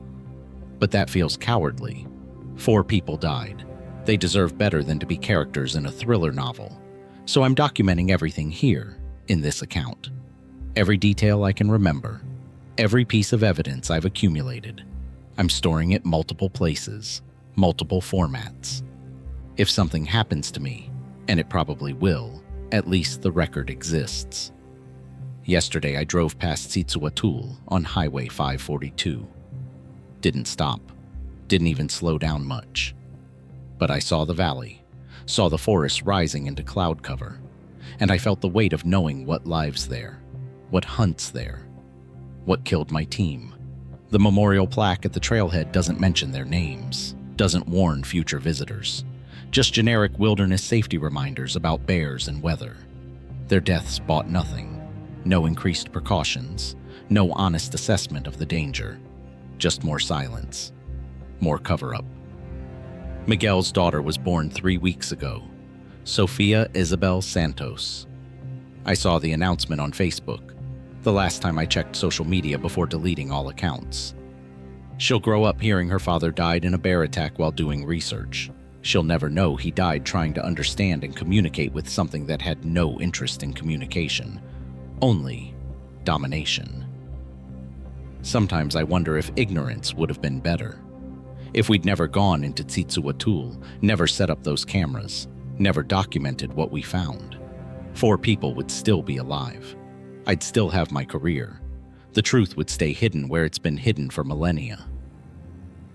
But that feels cowardly. 4 people died. They deserve better than to be characters in a thriller novel. So I'm documenting everything here, in this account. Every detail I can remember. Every piece of evidence I've accumulated. I'm storing it multiple places, multiple formats. If something happens to me, and it probably will, at least the record exists. Yesterday I drove past Tsitsuatul on Highway 542. Didn't stop. Didn't even slow down much. But I saw the valley, saw the forest rising into cloud cover, and I felt the weight of knowing what lives there, what hunts there, what killed my team. The memorial plaque at the trailhead doesn't mention their names, doesn't warn future visitors. Just generic wilderness safety reminders about bears and weather. Their deaths bought nothing. No increased precautions. No honest assessment of the danger. Just more silence. More cover-up. Miguel's daughter was born 3 weeks ago. Sofia Isabel Santos. I saw the announcement on Facebook, the last time I checked social media before deleting all accounts. She'll grow up hearing her father died in a bear attack while doing research. She'll never know he died trying to understand and communicate with something that had no interest in communication, only domination. Sometimes I wonder if ignorance would have been better. If we'd never gone into Tsitsuatul, never set up those cameras, never documented what we found, 4 people would still be alive. I'd still have my career. The truth would stay hidden where it's been hidden for millennia.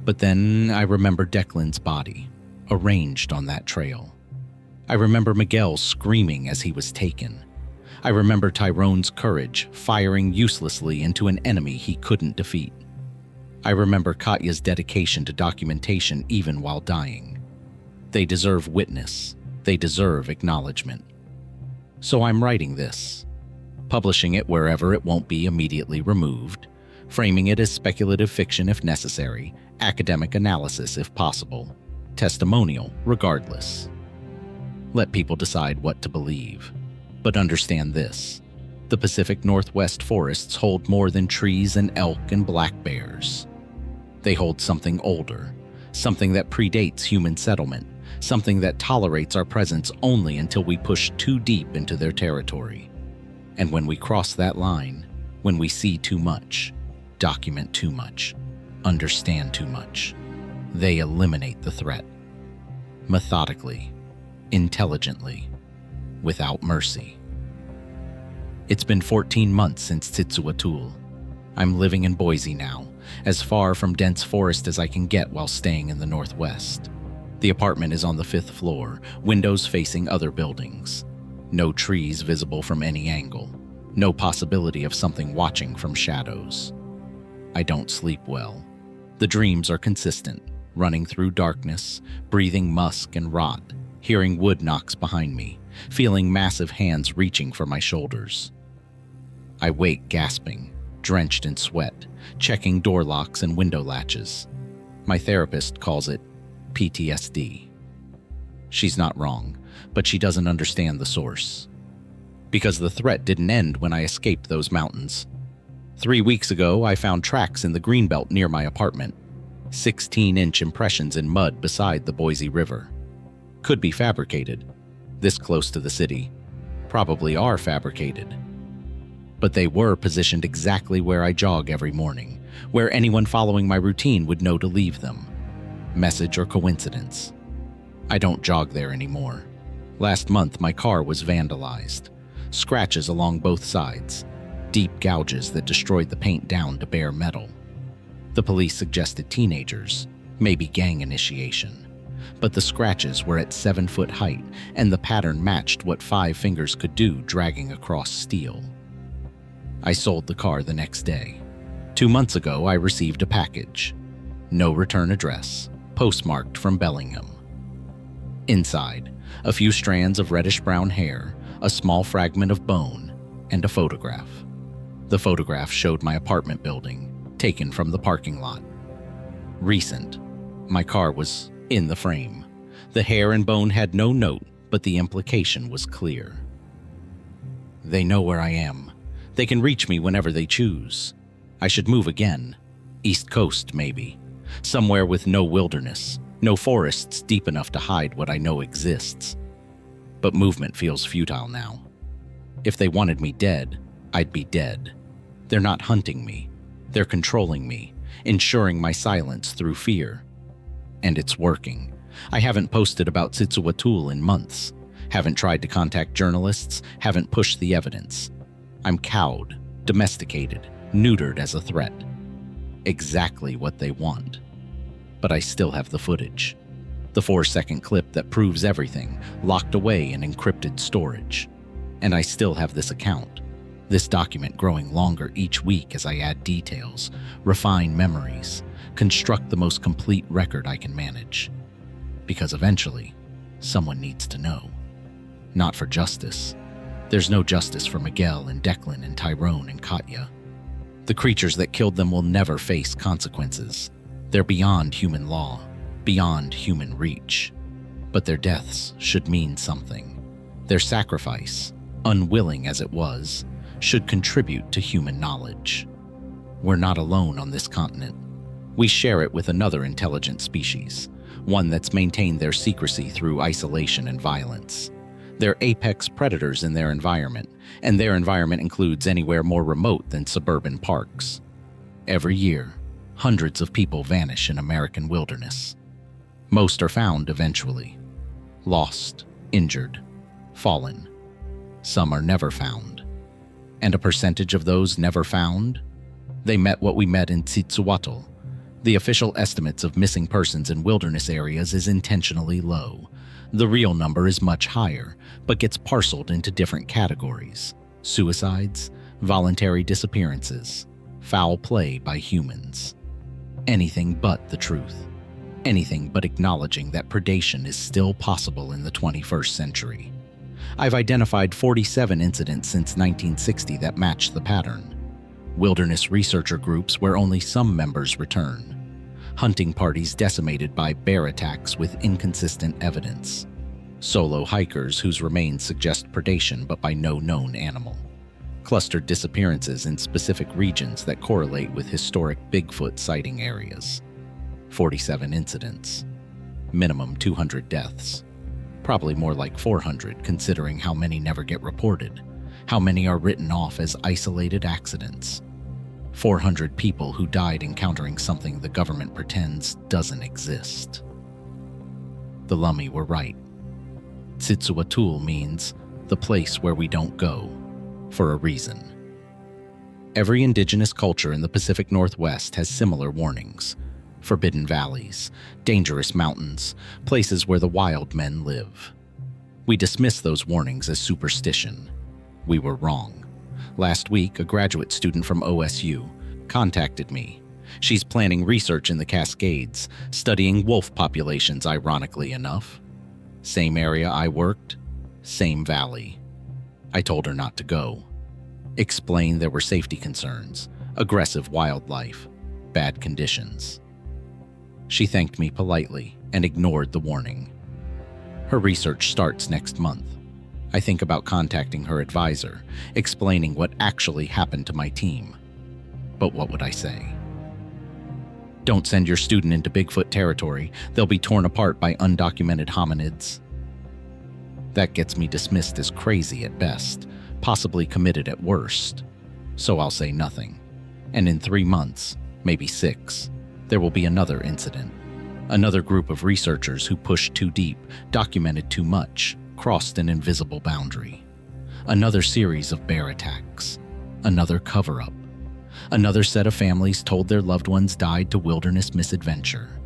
But then I remember Declan's body, arranged on that trail. I remember Miguel screaming as he was taken. I remember Tyrone's courage firing uselessly into an enemy he couldn't defeat. I remember Katya's dedication to documentation even while dying. They deserve witness. They deserve acknowledgement. So I'm writing this, publishing it wherever it won't be immediately removed, framing it as speculative fiction if necessary, academic analysis if possible, testimonial regardless. Let people decide what to believe. But understand this: the Pacific Northwest forests hold more than trees and elk and black bears. They hold something older, something that predates human settlement, something that tolerates our presence only until we push too deep into their territory. And when we cross that line, when we see too much, document too much, understand too much, they eliminate the threat. Methodically, intelligently, without mercy. It's been 14 months since Tsitsuatul. I'm living in Boise now, as far from dense forest as I can get while staying in the Northwest. The apartment is on the 5th floor, windows facing other buildings. No trees visible from any angle. No possibility of something watching from shadows. I don't sleep well. The dreams are consistent, running through darkness, breathing musk and rot, hearing wood knocks behind me, feeling massive hands reaching for my shoulders. I wake gasping, drenched in sweat, checking door locks and window latches. My therapist calls it PTSD. She's not wrong, but she doesn't understand the source. Because the threat didn't end when I escaped those mountains. 3 weeks ago, I found tracks in the greenbelt near my apartment. 16-inch impressions in mud beside the Boise River. Could be fabricated. This close to the city. Probably are fabricated. But they were positioned exactly where I jog every morning, where anyone following my routine would know to leave them. Message or coincidence? I don't jog there anymore. Last month, my car was vandalized. Scratches along both sides. Deep gouges that destroyed the paint down to bare metal. The police suggested teenagers, maybe gang initiation. But the scratches were at 7-foot height, and the pattern matched what 5 fingers could do dragging across steel. I sold the car the next day. 2 months ago, I received a package. No return address, postmarked from Bellingham. Inside, a few strands of reddish-brown hair, a small fragment of bone, and a photograph. The photograph showed my apartment building, taken from the parking lot. Recent. My car was in the frame. The hair and bone had no note, but the implication was clear. They know where I am. They can reach me whenever they choose. I should move again. East Coast, maybe. Somewhere with no wilderness, no forests deep enough to hide what I know exists. But movement feels futile now. If they wanted me dead, I'd be dead. They're not hunting me. They're controlling me, ensuring my silence through fear. And it's working. I haven't posted about Sitsuwatul in months. Haven't tried to contact journalists, haven't pushed the evidence. I'm cowed, domesticated, neutered as a threat. Exactly what they want. But I still have the footage. The 4-second clip that proves everything, locked away in encrypted storage. And I still have this account. This document growing longer each week as I add details, refine memories, construct the most complete record I can manage. Because eventually, someone needs to know. Not for justice. There's no justice for Miguel and Declan and Tyrone and Katya. The creatures that killed them will never face consequences. They're beyond human law, beyond human reach. But their deaths should mean something. Their sacrifice, unwilling as it was, should contribute to human knowledge. We're not alone on this continent. We share it with another intelligent species, one that's maintained their secrecy through isolation and violence. They're apex predators in their environment, and their environment includes anywhere more remote than suburban parks. Every year, hundreds of people vanish in American wilderness. Most are found eventually. Lost, injured, fallen. Some are never found. And a percentage of those never found? They met what we met in Sitsuwatul. The official estimates of missing persons in wilderness areas is intentionally low. The real number is much higher, but gets parceled into different categories: suicides, voluntary disappearances, foul play by humans. Anything but the truth. Anything but acknowledging that predation is still possible in the 21st century. I've identified 47 incidents since 1960 that match the pattern. Wilderness researcher groups where only some members return. Hunting parties decimated by bear attacks with inconsistent evidence. Solo hikers whose remains suggest predation but by no known animal. Clustered disappearances in specific regions that correlate with historic Bigfoot sighting areas. 47 incidents. Minimum 200 deaths. Probably more like 400 considering how many never get reported, how many are written off as isolated accidents. 400 people who died encountering something the government pretends doesn't exist. The Lummi were right. Sitsuwatul means the place where we don't go, for a reason. Every indigenous culture in the Pacific Northwest has similar warnings. Forbidden valleys, dangerous mountains, places where the wild men live. We dismiss those warnings as superstition. We were wrong. Last week, a graduate student from OSU contacted me. She's planning research in the Cascades, studying wolf populations, ironically enough. Same area I worked, same valley. I told her not to go. Explained there were safety concerns, aggressive wildlife, bad conditions. She thanked me politely and ignored the warning. Her research starts next month. I think about contacting her advisor, explaining what actually happened to my team. But what would I say? Don't send your student into Bigfoot territory. They'll be torn apart by undocumented hominids. That gets me dismissed as crazy at best, possibly committed at worst. So I'll say nothing. And in 3 months, maybe 6, there will be another incident. Another group of researchers who pushed too deep, documented too much, crossed an invisible boundary. Another series of bear attacks. Another cover-up. Another set of families told their loved ones died to wilderness misadventure.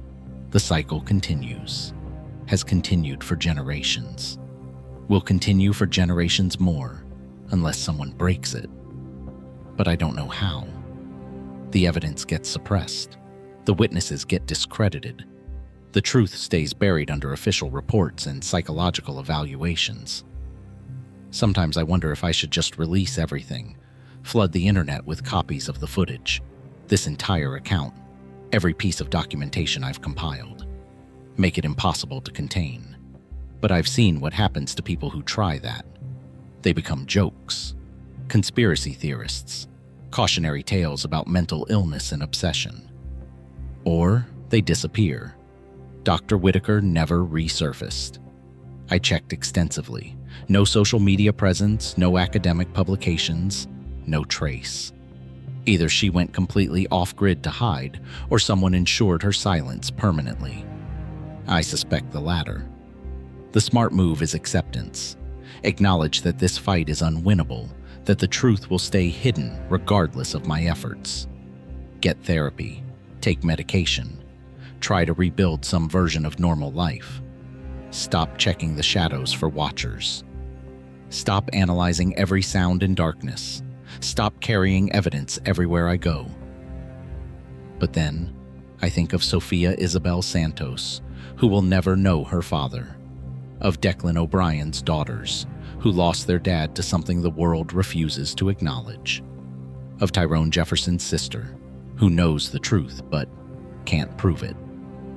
The cycle continues. Has continued for generations. Will continue for generations more, unless someone breaks it. But I don't know how. The evidence gets suppressed. The witnesses get discredited. The truth stays buried under official reports and psychological evaluations. Sometimes I wonder if I should just release everything, flood the internet with copies of the footage, this entire account, every piece of documentation I've compiled. Make it impossible to contain. But I've seen what happens to people who try that. They become jokes, conspiracy theorists, cautionary tales about mental illness and obsession. Or they disappear. Dr. Whitaker never resurfaced. I checked extensively. No social media presence, no academic publications, no trace. Either she went completely off-grid to hide, or someone ensured her silence permanently. I suspect the latter. The smart move is acceptance. Acknowledge that this fight is unwinnable, that the truth will stay hidden regardless of my efforts. Get therapy, take medication, try to rebuild some version of normal life. Stop checking the shadows for watchers. Stop analyzing every sound in darkness. Stop carrying evidence everywhere I go. But then, I think of Sophia Isabel Santos, who will never know her father. Of Declan O'Brien's daughters, who lost their dad to something the world refuses to acknowledge. Of Tyrone Jefferson's sister, who knows the truth but can't prove it.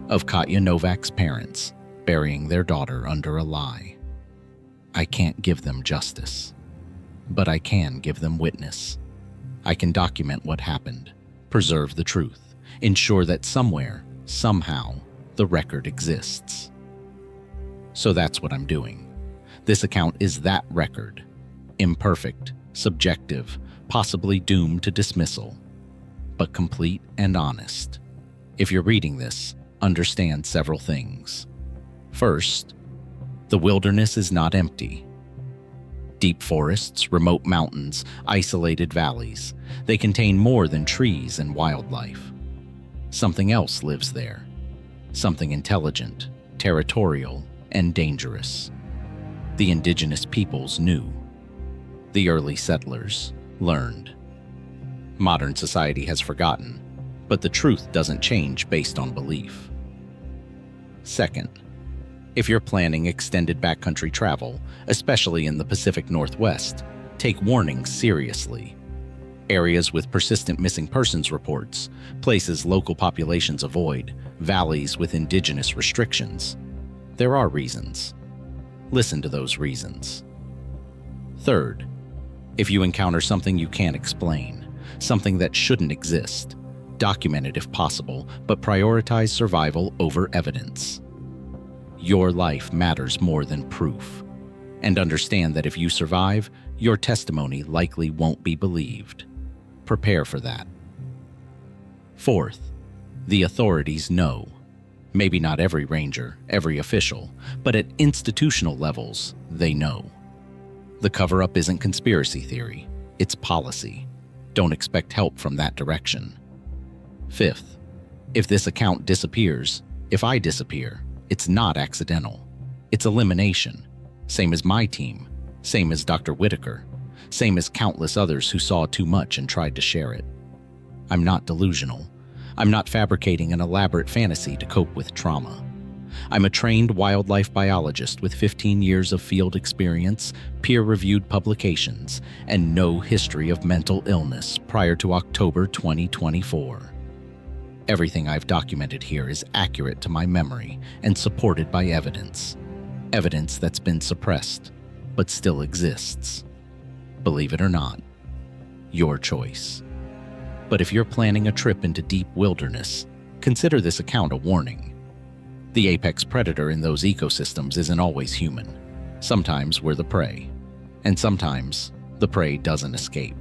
Of Katya Novak's parents, burying their daughter under a lie. I can't give them justice, but I can give them witness. I can document what happened, preserve the truth, ensure that somewhere, somehow, the record exists. So that's what I'm doing. This account is that record. Imperfect, subjective, possibly doomed to dismissal, but complete and honest. If you're reading this, understand several things. First, the wilderness is not empty. Deep forests, remote mountains, isolated valleys, they contain more than trees and wildlife. Something else lives there. Something intelligent, territorial, and dangerous. The indigenous peoples knew. The early settlers learned. Modern society has forgotten, but the truth doesn't change based on belief. Second, if you're planning extended backcountry travel, especially in the Pacific Northwest, take warnings seriously. Areas with persistent missing persons reports, places local populations avoid, valleys with indigenous restrictions. There are reasons. Listen to those reasons. Third, if you encounter something you can't explain, something that shouldn't exist, document it if possible, but prioritize survival over evidence. Your life matters more than proof. And understand that if you survive, your testimony likely won't be believed. Prepare for that. Fourth, the authorities know. Maybe not every ranger, every official, but at institutional levels, they know. The cover-up isn't conspiracy theory, it's policy. Don't expect help from that direction. Fifth, if this account disappears, if I disappear, it's not accidental. It's elimination. Same as my team, same as Dr. Whitaker, same as countless others who saw too much and tried to share it. I'm not delusional. I'm not fabricating an elaborate fantasy to cope with trauma. I'm a trained wildlife biologist with 15 years of field experience, peer-reviewed publications, and no history of mental illness prior to October 2024. Everything I've documented here is accurate to my memory and supported by evidence. Evidence that's been suppressed, but still exists. Believe it or not, your choice. But if you're planning a trip into deep wilderness, consider this account a warning. The apex predator in those ecosystems isn't always human. Sometimes we're the prey, and sometimes the prey doesn't escape.